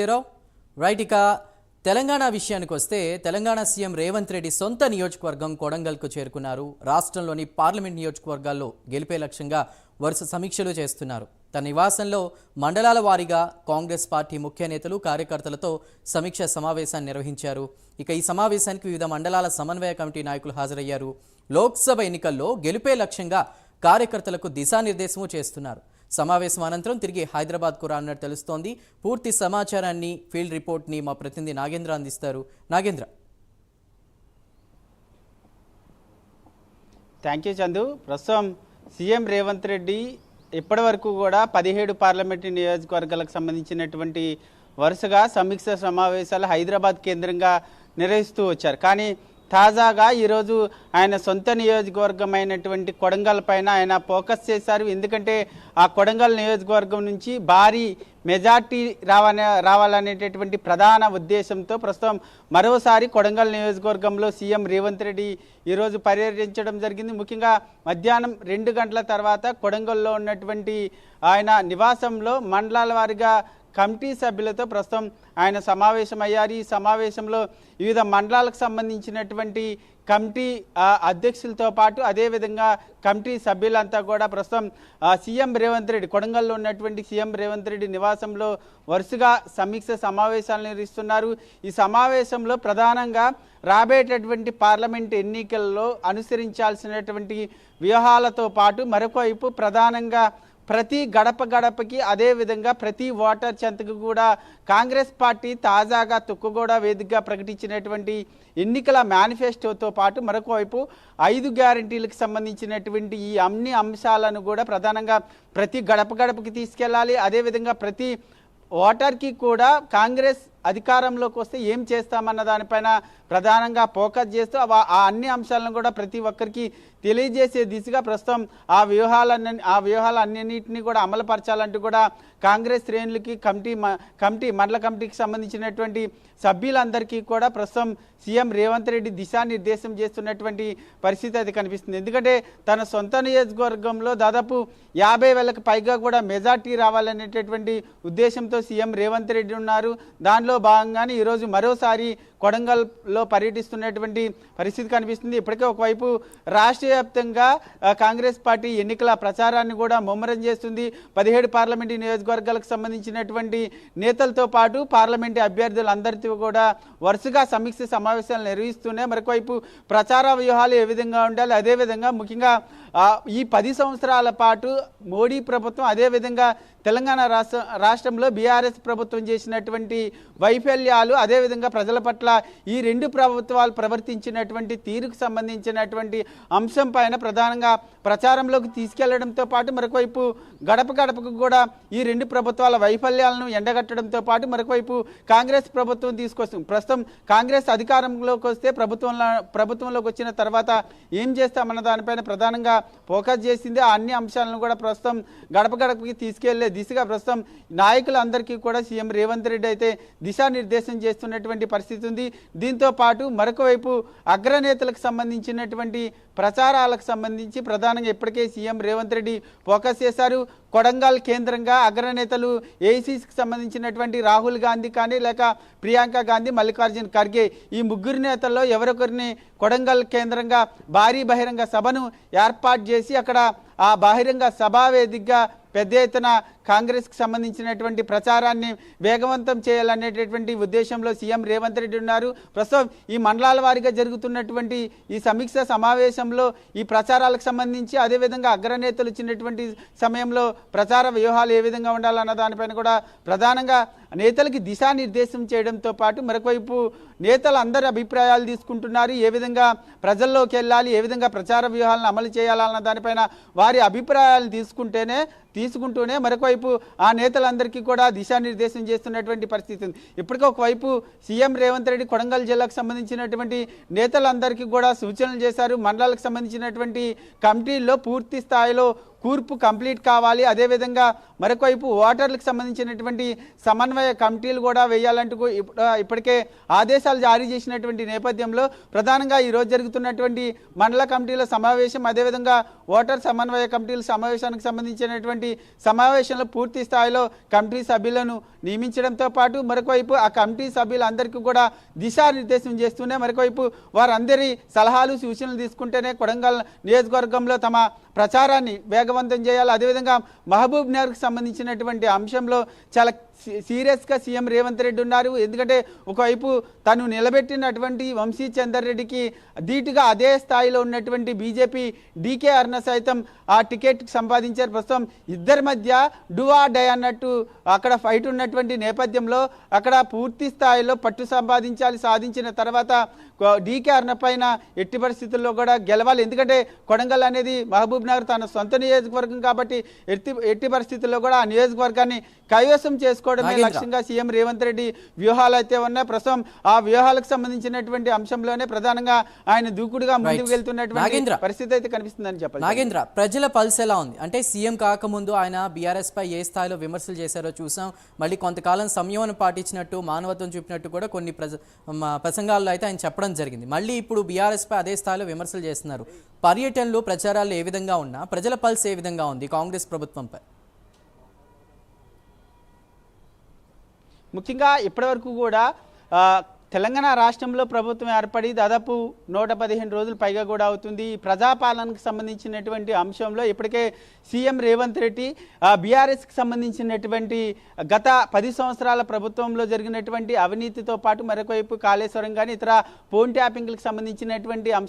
Right. ఇక తెలంగాణ విషయానికి వస్తే తెలంగాణ సీఎం రేవంత్ రెడ్డి సొంత నియోజకవర్గం కొడంగల్కు చేరుకున్నారు. రాష్ట్రంలోని పార్లమెంట్ నియోజకవర్గాల్లో గెలిపే లక్ష్యంగా వరుస సమీక్షలు చేస్తున్నారు. తన నివాసంలో మండలాల వారీగా కాంగ్రెస్ పార్టీ ముఖ్య నేతలు కార్యకర్తలతో సమీక్ష సమావేశాన్ని నిర్వహించారు. ఇక ఈ సమావేశానికి వివిధ మండలాల సమన్వయ కమిటీ నాయకులు హాజరయ్యారు. లోక్సభ ఎన్నికల్లో గెలిపే లక్ష్యంగా కార్యకర్తలకు దిశానిర్దేశము చేస్తున్నారు. సమావేశం అనంతరం తిరిగి హైదరాబాద్కు రానున్నట్టు తెలుస్తోంది. పూర్తి సమాచారాన్ని, ఫీల్డ్ రిపోర్ట్ని మా ప్రతినిధి నాగేంద్ర అందిస్తారు. నాగేంద్ర. Thank you Chandu. ప్రస్తుతం సీఎం రేవంత్ రెడ్డి ఇప్పటి వరకు కూడా 17 పార్లమెంటు నియోజకవర్గాలకు సంబంధించినటువంటి వరుసగా సమీక్ష సమావేశాలు హైదరాబాద్ కేంద్రంగా నిర్వహిస్తూ వచ్చారు. కానీ తాజాగా ఈరోజు ఆయన సొంత నియోజకవర్గమైనటువంటి కొడంగల్ పైన ఆయన ఫోకస్ చేశారు. ఎందుకంటే ఆ కొడంగల్ నియోజకవర్గం నుంచి భారీ మెజార్టీ రావాలనేటటువంటి ప్రధాన ఉద్దేశంతో ప్రస్తుతం మరోసారి కొడంగల్ నియోజకవర్గంలో సీఎం రేవంత్ రెడ్డి ఈరోజు పర్యటించడం జరిగింది. ముఖ్యంగా మధ్యాహ్నం 2 గంటల తర్వాత కొడంగల్లో ఉన్నటువంటి ఆయన నివాసంలో మండలాల వారీగా కమిటీ సభ్యులతో ప్రస్తుతం ఆయన సమావేశమయ్యారు. ఈ సమావేశంలో వివిధ మండలాలకు సంబంధించినటువంటి కమిటీ అధ్యక్షులతో పాటు అదేవిధంగా కమిటీ సభ్యులంతా కూడా ప్రస్తుతం సీఎం రేవంత్ రెడ్డి కొడంగల్లో ఉన్నటువంటి సీఎం రేవంత్ రెడ్డి నివాసంలో వరుసగా సమీక్ష సమావేశాలు నిర్వహిస్తున్నారు. ఈ సమావేశంలో ప్రధానంగా రాబోయేటటువంటి పార్లమెంట్ ఎన్నికల్లో అనుసరించాల్సినటువంటి వ్యూహాలతో పాటు మరొకవైపు ప్రధానంగా ప్రతి గడపకి అదేవిధంగా ప్రతి ఓటర్ చెంతకు కూడా కాంగ్రెస్ పార్టీ తాజాగా తుక్కుగూడ వేదికగా ప్రకటించినటువంటి ఎన్నికల మేనిఫెస్టోతో పాటు మరొక వైపు 5 గ్యారంటీలకు సంబంధించినటువంటి ఈ అన్ని అంశాలను కూడా ప్రధానంగా ప్రతి గడపకి తీసుకెళ్ళాలి. అదేవిధంగా ప్రతి ఓటర్కి కూడా కాంగ్రెస్ అధికారంలోకి వస్తే ఏం చేస్తామన్న దానిపైన ప్రధానంగా ఫోకస్ చేస్తూ ఆ అన్ని అంశాలను కూడా ప్రతి ఒక్కరికి తెలియజేసే దిశగా ప్రస్తుతం ఆ వ్యూహాలన్నింటినీ కూడా అమలుపరచాలంటూ కూడా కాంగ్రెస్ శ్రేణులకి మండల కమిటీకి సంబంధించినటువంటి సభ్యులందరికీ కూడా ప్రస్తుతం సీఎం రేవంత్ రెడ్డి దిశానిర్దేశం చేస్తున్నటువంటి పరిస్థితి అది కనిపిస్తుంది. ఎందుకంటే తన సొంత నియోజకవర్గంలో దాదాపు 50,000కు పైగా కూడా మెజార్టీ రావాలనేటటువంటి ఉద్దేశంతో సీఎం రేవంత్ రెడ్డి ఉన్నారు. దానిలో భాగంగానే ఈరోజు మరోసారి కొడంగల్లో పర్యటిస్తున్నటువంటి పరిస్థితి కనిపిస్తుంది. ఇప్పటికే ఒకవైపు రాష్ట్ర వ్యాప్తంగా కాంగ్రెస్ పార్టీ ఎన్నికల ప్రచారాన్ని కూడా ముమ్మరం చేస్తుంది. 17 పార్లమెంటు నియోజకవర్గాలకు సంబంధించినటువంటి నేతలతో పాటు పార్లమెంటు అభ్యర్థులందరితో కూడా వరుసగా సమీక్ష సమావేశాలు నిర్వహిస్తూనే మరొకవైపు ప్రచార వ్యూహాలు ఏ విధంగా ఉండాలి, అదేవిధంగా ముఖ్యంగా ఈ 10 సంవత్సరాల పాటు మోడీ ప్రభుత్వం అదేవిధంగా తెలంగాణ రాష్ట్రంలో బీఆర్ఎస్ ప్రభుత్వం చేసినటువంటి వైఫల్యాలు అదేవిధంగా ప్రజల పట్ల ఈ 2 ప్రభుత్వాలు ప్రవర్తించినటువంటి తీరుకు సంబంధించినటువంటి అంశం పైన ప్రధానంగా ప్రచారంలోకి తీసుకెళ్లడంతో పాటు మరొకవైపు గడపకు కూడా ఈ 2 ప్రభుత్వాల వైఫల్యాలను ఎండగట్టడంతో పాటు మరొకవైపు కాంగ్రెస్ ప్రభుత్వం తీసుకొస్తుంది. ప్రస్తుతం కాంగ్రెస్ అధికారంలోకి వస్తే ప్రభుత్వంలోకి వచ్చిన తర్వాత ఏం చేస్తామన్న దానిపైన ప్రధానంగా ఫోకస్ చేసింది. ఆ అన్ని అంశాలను కూడా ప్రస్తుతం గడపకి తీసుకెళ్లే దిశగా ప్రస్తుతం నాయకులందరికీ కూడా సీఎం రేవంత్ రెడ్డి అయితే దిశానిర్దేశం చేస్తున్నటువంటి పరిస్థితి ఉంది. దీంతో పాటు మరొక వైపు అగ్రనేతలకు సంబంధించినటువంటి ప్రచారాలకు సంబంధించి ప్రధానంగా ఇప్పటికే సీఎం రేవంత్ రెడ్డి ఫోకస్ చేశారు. కొడంగల్ కేంద్రంగా అగ్రనేతలు ఏఐసీసీకి సంబంధించినటువంటి రాహుల్ గాంధీ కానీ లేక ప్రియాంక గాంధీ, మల్లికార్జున్ ఖర్గే ఈ 3 నేతల్లో ఎవరొకరిని కొడంగల్ కేంద్రంగా భారీ బహిరంగ సభను ఏర్పాటు చేసి అక్కడ ఆ బహిరంగ సభా వేదికగా పెద్ద ఎత్తున కాంగ్రెస్కి సంబంధించినటువంటి ప్రచారాన్ని వేగవంతం చేయాలనేటటువంటి ఉద్దేశంలో సీఎం రేవంత్ రెడ్డి ఉన్నారు. ప్రస్తుతం ఈ మండలాల వారీగా జరుగుతున్నటువంటి ఈ సమీక్ష సమావేశంలో ఈ ప్రచారాలకు సంబంధించి అదేవిధంగా అగ్రనేతలు ఇచ్చినటువంటి సమయంలో ప్రచార వ్యూహాలు ఏ విధంగా ఉండాలన్న దానిపైన కూడా ప్రధానంగా నేతలకి దిశానిర్దేశం చేయడంతో పాటు మరొకవైపు నేతలు అందరి అభిప్రాయాలు తీసుకుంటున్నారు. ఏ విధంగా ప్రజల్లోకి వెళ్ళాలి, ఏ విధంగా ప్రచార వ్యూహాలను అమలు చేయాలన్న దానిపైన వారి అభిప్రాయాలను తీసుకుంటూనే మరొకవైపు ఆ నేతలందరికీ కూడా దిశానిర్దేశం చేస్తున్నటువంటి పరిస్థితి ఉంది. ఇప్పటికే ఒకవైపు సీఎం రేవంత్ రెడ్డి కొడంగల్ జిల్లాకు సంబంధించినటువంటి నేతలందరికీ కూడా సూచనలు చేశారు. మండలాలకు సంబంధించినటువంటి కమిటీల్లో పూర్తి స్థాయిలో కూర్పు కంప్లీట్ కావాలి. అదేవిధంగా మరొక వైపు ఓటర్లకు సంబంధించినటువంటి సమన్వయ కమిటీలు కూడా వేయాలంటూ ఇప్పటికే ఆదేశాలు జారీ చేసినటువంటి నేపథ్యంలో ప్రధానంగా ఈరోజు జరుగుతున్నటువంటి మండల కమిటీల సమావేశం, అదేవిధంగా ఓటర్ సమన్వయ కమిటీల సమావేశానికి సంబంధించినటువంటి సమావేశంలో పూర్తి స్థాయిలో కమిటీ సభ్యులను నియమించడంతో పాటు మరొక వైపు ఆ కమిటీ సభ్యులందరికీ కూడా దిశానిర్దేశం చేస్తూనే మరొక వైపు వారందరి సలహాలు సూచనలు తీసుకుంటేనే కొడంగల్ నియోజకవర్గంలో తమ ప్రచారాన్ని వేగవంతం చేయాలి. అదేవిధంగా మహబూబ్ నగర్కి సంబంధించినటువంటి అంశంలో చాలా సీరియస్గా సీఎం రేవంత్ రెడ్డి ఉన్నారు. ఎందుకంటే ఒకవైపు తను నిలబెట్టినటువంటి వంశీ చందర్ రెడ్డికి ధీటుగా అదే స్థాయిలో ఉన్నటువంటి బీజేపీ డీకే అరుణ సైతం ఆ టికెట్ సంపాదించారు. ప్రస్తుతం ఇద్దరి మధ్య డువా డై అన్నట్టు అక్కడ ఫైట్ ఉన్నటువంటి నేపథ్యంలో అక్కడ పూర్తి స్థాయిలో పట్టు సాధించిన తర్వాత డీకే అరుణ పైన ఎట్టి పరిస్థితుల్లో కూడా గెలవాలి. ఎందుకంటే కొడంగల్ అనేది మహబూబ్ నగర్ తన సొంత నియోజకవర్గం కాబట్టి ఎట్టి పరిస్థితుల్లో కూడా ఆ నియోజకవర్గాన్ని కైవసం చేసుకోవడమే లక్ష్యంగా సీఎం రేవంత్ రెడ్డి వ్యూహాలు అయితే ఉన్నాయి. ప్రస్తుతం ఆ వ్యూహాలకు సంబంధించినటువంటి అంశంలోనే ప్రధానంగా ఆయన దూకుడుగా ముందుకు వెళ్తున్నటువంటి పరిస్థితి అయితే కనిపిస్తుందని చెప్పాలి. నాగేంద్ర, ప్రజల పల్స్ ఎలా ఉంది? అంటే సీఎం కాకముందు ఆయన బీఆర్ఎస్ పై ఏ స్థాయిలో విమర్శలు చేశారో చూసాం. మళ్ళీ కొంతకాలం సంయమనం పాటించినట్టు, మానవత్వం చూపినట్టు కూడా కొన్ని ప్రసంగాల్లో అయితే ఆయన చెప్పడం జరిగింది. మళ్ళీ ఇప్పుడు బీఆర్ఎస్ పై అదే స్థాయిలో విమర్శలు చేస్తున్నారు. పర్యటనలు, ప్రచారాలు ఏ విధంగా ఉన్నా ప్రజల పల్స్ ఏ విధంగా ఉంది కాంగ్రెస్ ప్రభుత్వంపై? ముఖ్యంగా ఇప్పటివరకు కూడా తెలంగాణ రాష్ట్రంలో ప్రభుత్వం ఏర్పడి దాదాపు 115 రోజులు పైగా కూడా అవుతుంది. ఈ ప్రజాపాలనకు సంబంధించినటువంటి అంశంలో ఇప్పటికే సీఎం రేవంత్ రెడ్డి బీఆర్ఎస్కి సంబంధించినటువంటి గత 10 సంవత్సరాల ప్రభుత్వంలో జరిగినటువంటి అవినీతితో పాటు మరొక వైపు కాళేశ్వరం కానీ ఇతర ఫోన్ ట్యాపింగ్లకు సంబంధించినటువంటి అంశం